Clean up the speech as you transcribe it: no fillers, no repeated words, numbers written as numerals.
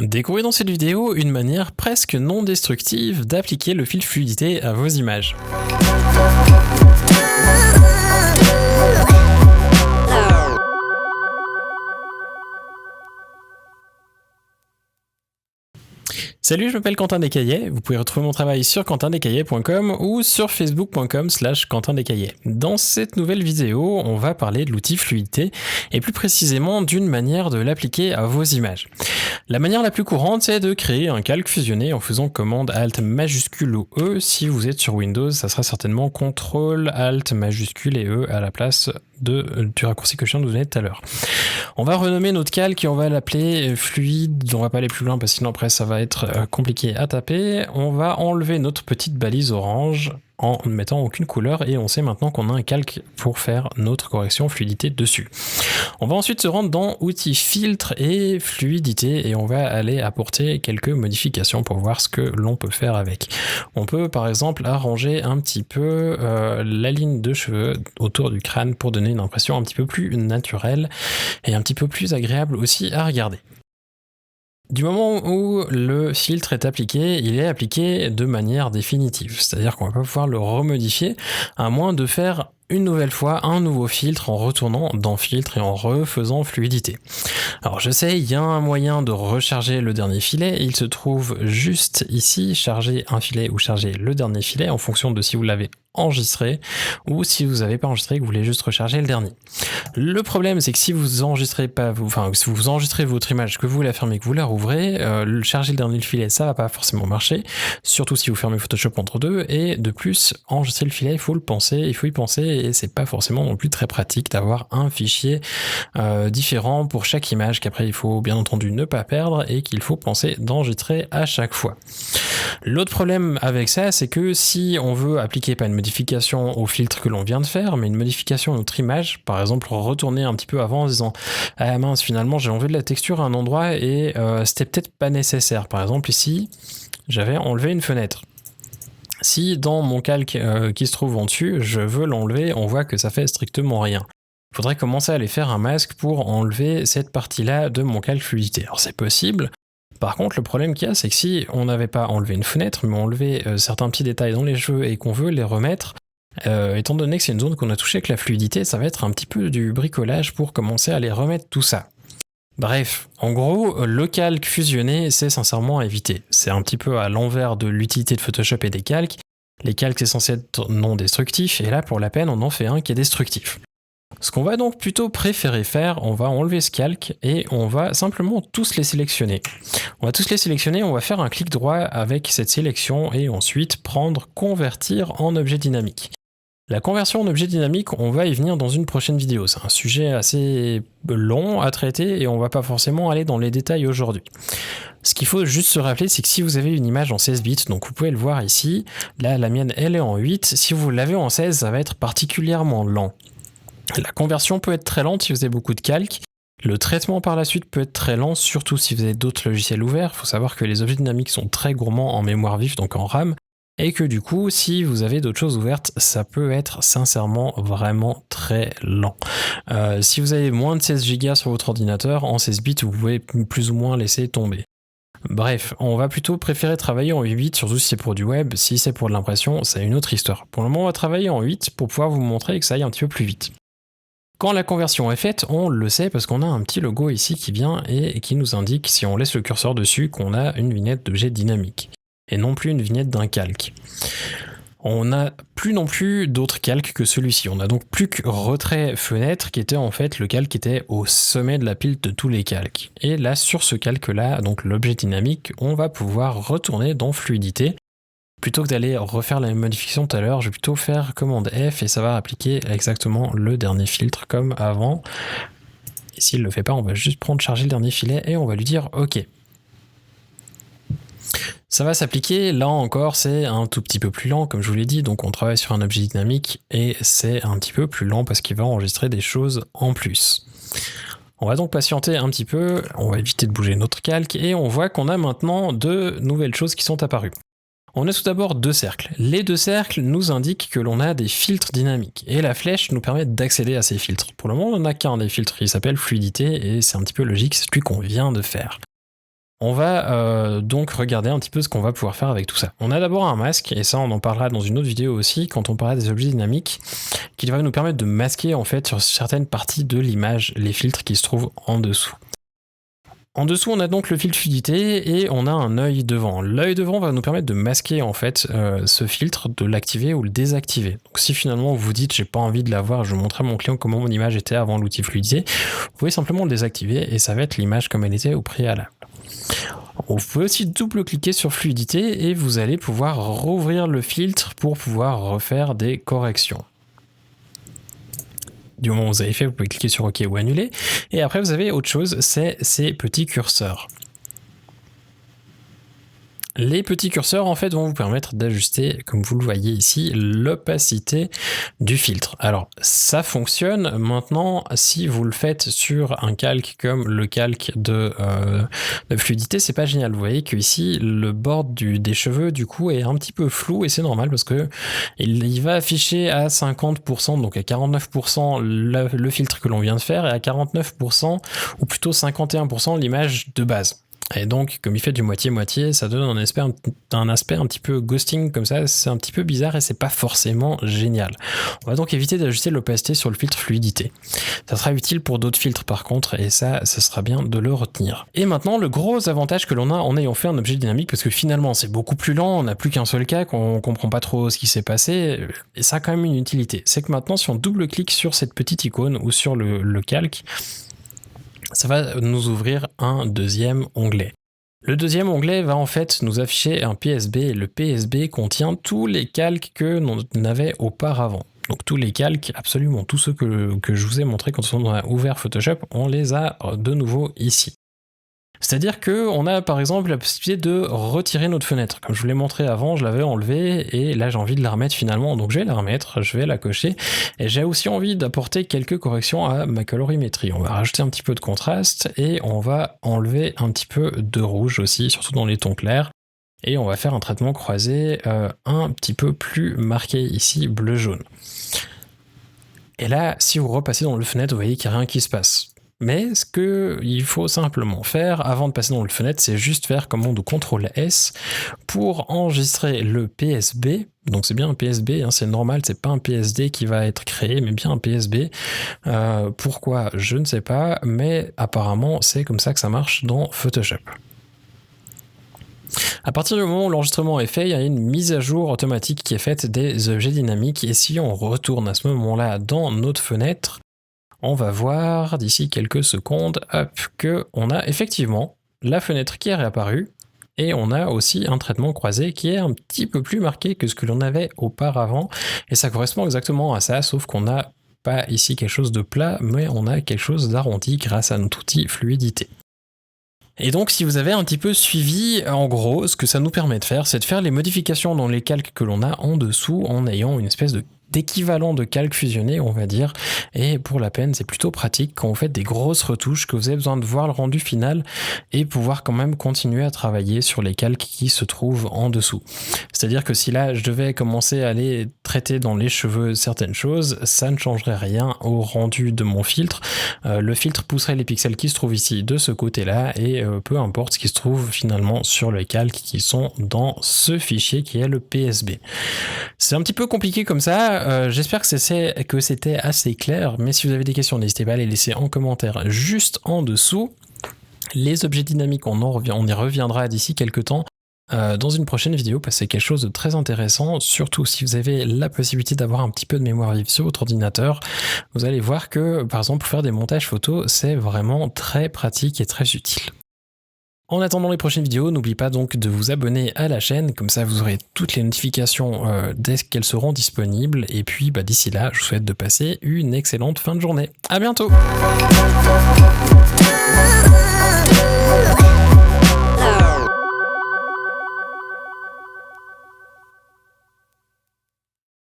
Découvrez dans cette vidéo une manière presque non destructive d'appliquer le filtre fluidité à vos images. Salut, je m'appelle Quentin Descaillets. Vous pouvez retrouver mon travail sur quentindescaillets.com ou sur facebook.com/quentindescaillets. Dans cette nouvelle vidéo, on va parler de l'outil fluidité et plus précisément d'une manière de l'appliquer à vos images. La manière la plus courante, c'est de créer un calque fusionné en faisant commande Alt majuscule ou E. Si vous êtes sur Windows, ça sera certainement CTRL Alt majuscule et E à la place du raccourci que je viens de vous donner tout à l'heure. On va renommer notre calque et on va l'appeler fluide. On va pas aller plus loin parce que sinon après ça va être compliqué à taper. On va enlever notre petite balise orange en ne mettant aucune couleur et on sait maintenant qu'on a un calque pour faire notre correction fluidité dessus. On va ensuite se rendre dans outils filtre et fluidité et on va aller apporter quelques modifications pour voir ce que l'on peut faire avec. On peut par exemple arranger un petit peu la ligne de cheveux autour du crâne pour donner une impression un petit peu plus naturelle et un petit peu plus agréable aussi à regarder. Du moment où le filtre est appliqué, il est appliqué de manière définitive, c'est-à-dire qu'on va pas pouvoir le remodifier à moins de faire une nouvelle fois un nouveau filtre en retournant dans filtre et en refaisant fluidité. Alors je sais, il y a un moyen de recharger le dernier filet, il se trouve juste ici, charger un filet ou charger le dernier filet en fonction de si vous l'avez enregistré ou si vous n'avez pas enregistré que vous voulez juste recharger le dernier. Le problème c'est que si vous enregistrez pas, si vous enregistrez votre image, que vous la fermez, que vous la rouvrez, charger le dernier filet ça va pas forcément marcher, surtout si vous fermez Photoshop entre deux, et de plus enregistrer le filet il faut y penser et c'est pas forcément non plus très pratique d'avoir un fichier différent pour chaque image qu'après il faut bien entendu ne pas perdre et qu'il faut penser d'enregistrer à chaque fois. L'autre problème avec ça, c'est que si on veut appliquer pas une modification au filtre que l'on vient de faire, mais une modification à notre image, par exemple retourner un petit peu avant en se disant « Ah mince, finalement j'ai enlevé de la texture à un endroit et c'était peut-être pas nécessaire ». Par exemple ici, j'avais enlevé une fenêtre. Si dans mon calque qui se trouve en dessus, je veux l'enlever, on voit que ça fait strictement rien. Il faudrait commencer à aller faire un masque pour enlever cette partie-là de mon calque fluidité. Alors c'est possible. Par contre, le problème qu'il y a, c'est que si on n'avait pas enlevé une fenêtre, mais enlevé certains petits détails dans les cheveux et qu'on veut les remettre, étant donné que c'est une zone qu'on a touchée avec la fluidité, ça va être un petit peu du bricolage pour commencer à les remettre tout ça. Bref, en gros, le calque fusionné, c'est sincèrement à éviter. C'est un petit peu à l'envers de l'utilité de Photoshop et des calques. Les calques, c'est censé être non destructif, et là, pour la peine, on en fait un qui est destructif. Ce qu'on va donc plutôt préférer faire, on va enlever ce calque et on va simplement tous les sélectionner. On va tous les sélectionner, on va faire un clic droit avec cette sélection et ensuite prendre convertir en objet dynamique. La conversion en objet dynamique, on va y venir dans une prochaine vidéo. C'est un sujet assez long à traiter et on va pas forcément aller dans les détails aujourd'hui. Ce qu'il faut juste se rappeler, c'est que si vous avez une image en 16 bits, donc vous pouvez le voir ici, là la mienne elle est en 8, si vous l'avez en 16, ça va être particulièrement lent. La conversion peut être très lente si vous avez beaucoup de calques. Le traitement par la suite peut être très lent, surtout si vous avez d'autres logiciels ouverts. Il faut savoir que les objets dynamiques sont très gourmands en mémoire vive, donc en RAM, et que du coup, si vous avez d'autres choses ouvertes, ça peut être sincèrement vraiment très lent. Si vous avez moins de 16 Go sur votre ordinateur, en 16 bits, vous pouvez plus ou moins laisser tomber. Bref, on va plutôt préférer travailler en 8 bits, surtout si c'est pour du web. Si c'est pour de l'impression, c'est une autre histoire. Pour le moment, on va travailler en 8 pour pouvoir vous montrer que ça aille un petit peu plus vite. Quand la conversion est faite, on le sait parce qu'on a un petit logo ici qui vient et qui nous indique, si on laisse le curseur dessus, qu'on a une vignette d'objet dynamique et non plus une vignette d'un calque. On n'a plus non plus d'autres calques que celui-ci. On n'a donc plus que retrait fenêtre qui était en fait le calque qui était au sommet de la pile de tous les calques. Et là, sur ce calque-là, donc l'objet dynamique, on va pouvoir retourner dans fluidité. Plutôt que d'aller refaire la même modification tout à l'heure, je vais plutôt faire commande F et ça va appliquer exactement le dernier filtre comme avant. Et s'il ne le fait pas, on va juste prendre charger le dernier filet et on va lui dire OK. Ça va s'appliquer, là encore c'est un tout petit peu plus lent comme je vous l'ai dit, donc on travaille sur un objet dynamique et c'est un petit peu plus lent parce qu'il va enregistrer des choses en plus. On va donc patienter un petit peu, on va éviter de bouger notre calque et on voit qu'on a maintenant deux nouvelles choses qui sont apparues. On a tout d'abord deux cercles. Les deux cercles nous indiquent que l'on a des filtres dynamiques et la flèche nous permet d'accéder à ces filtres. Pour le moment, on n'a qu'un des filtres, il s'appelle fluidité et c'est un petit peu logique, c'est celui qu'on vient de faire. On va donc regarder un petit peu ce qu'on va pouvoir faire avec tout ça. On a d'abord un masque, et ça on en parlera dans une autre vidéo aussi, quand on parlera des objets dynamiques, qui va nous permettre de masquer en fait sur certaines parties de l'image les filtres qui se trouvent en dessous. En dessous, on a donc le filtre fluidité et on a un œil devant. L'œil devant va nous permettre de masquer en fait ce filtre, de l'activer ou le désactiver. Donc si finalement vous vous dites j'ai pas envie de l'avoir, je montrais à mon client comment mon image était avant l'outil fluidité, vous pouvez simplement le désactiver et ça va être l'image comme elle était au préalable. Vous pouvez aussi double-cliquer sur fluidité et vous allez pouvoir rouvrir le filtre pour pouvoir refaire des corrections. Du moment où vous avez fait, vous pouvez cliquer sur OK ou annuler. Et après, vous avez autre chose, c'est ces petits curseurs. Les petits curseurs, en fait, vont vous permettre d'ajuster, comme vous le voyez ici, l'opacité du filtre. Alors, ça fonctionne maintenant si vous le faites sur un calque comme le calque de fluidité, c'est pas génial. Vous voyez que ici, le bord des cheveux, du coup, est un petit peu flou et c'est normal parce que il va afficher à 50%, donc à 49% le filtre que l'on vient de faire et à 49%, ou plutôt 51% l'image de base. Et donc, comme il fait du moitié-moitié, ça donne un aspect un petit peu ghosting comme ça, c'est un petit peu bizarre et c'est pas forcément génial. On va donc éviter d'ajuster l'opacité sur le filtre fluidité. Ça sera utile pour d'autres filtres par contre, et ça sera bien de le retenir. Et maintenant, le gros avantage que l'on a en ayant fait un objet dynamique, parce que finalement c'est beaucoup plus lent, on n'a plus qu'un seul cas, qu'on comprend pas trop ce qui s'est passé, et ça a quand même une utilité. C'est que maintenant, si on double-clique sur cette petite icône ou sur le calque, ça va nous ouvrir un deuxième onglet. Le deuxième onglet va en fait nous afficher un PSB et le PSB contient tous les calques que l'on avait auparavant. Donc tous les calques, absolument tous ceux que je vous ai montré quand on a ouvert Photoshop, on les a de nouveau ici. C'est-à-dire qu'on a par exemple la possibilité de retirer notre fenêtre. Comme je vous l'ai montré avant, je l'avais enlevée et là j'ai envie de la remettre finalement. Donc je vais la remettre, je vais la cocher. Et j'ai aussi envie d'apporter quelques corrections à ma colorimétrie. On va rajouter un petit peu de contraste et on va enlever un petit peu de rouge aussi, surtout dans les tons clairs. Et on va faire un traitement croisé un petit peu plus marqué ici, bleu-jaune. Et là, si vous repassez dans le fenêtre, vous voyez qu'il n'y a rien qui se passe. Mais ce qu'il faut simplement faire avant de passer dans le fenêtre, c'est juste faire commande CTRL-S pour enregistrer le PSB. Donc c'est bien un PSB, hein, c'est normal, c'est pas un PSD qui va être créé, mais bien un PSB. Pourquoi, je ne sais pas, mais apparemment c'est comme ça que ça marche dans Photoshop. À partir du moment où l'enregistrement est fait, il y a une mise à jour automatique qui est faite des objets dynamiques, et si on retourne à ce moment-là dans notre fenêtre, on va voir d'ici quelques secondes qu'on a effectivement la fenêtre qui est réapparue et on a aussi un traitement croisé qui est un petit peu plus marqué que ce que l'on avait auparavant et ça correspond exactement à ça, sauf qu'on n'a pas ici quelque chose de plat mais on a quelque chose d'arrondi grâce à notre outil fluidité. Et donc si vous avez un petit peu suivi, en gros ce que ça nous permet de faire, c'est de faire les modifications dans les calques que l'on a en dessous en ayant une espèce d'équivalent de calque fusionné, on va dire, et pour la peine c'est plutôt pratique quand vous faites des grosses retouches, que vous avez besoin de voir le rendu final et pouvoir quand même continuer à travailler sur les calques qui se trouvent en dessous. C'est-à-dire que si là je devais commencer à aller traiter dans les cheveux certaines choses, ça ne changerait rien au rendu de mon filtre. Le filtre pousserait les pixels qui se trouvent ici de ce côté-là et peu importe ce qui se trouve finalement sur les calques qui sont dans ce fichier qui est le PSB. C'est un petit peu compliqué comme ça. J'espère que c'était assez clair, mais si vous avez des questions, n'hésitez pas à les laisser en commentaire juste en dessous. Les objets dynamiques, on y reviendra d'ici quelques temps dans une prochaine vidéo, parce que c'est quelque chose de très intéressant, surtout si vous avez la possibilité d'avoir un petit peu de mémoire vive sur votre ordinateur. Vous allez voir que, par exemple, pour faire des montages photos, c'est vraiment très pratique et très utile. En attendant les prochaines vidéos, n'oubliez pas donc de vous abonner à la chaîne, comme ça vous aurez toutes les notifications dès qu'elles seront disponibles. Et puis d'ici là, je vous souhaite de passer une excellente fin de journée. À bientôt!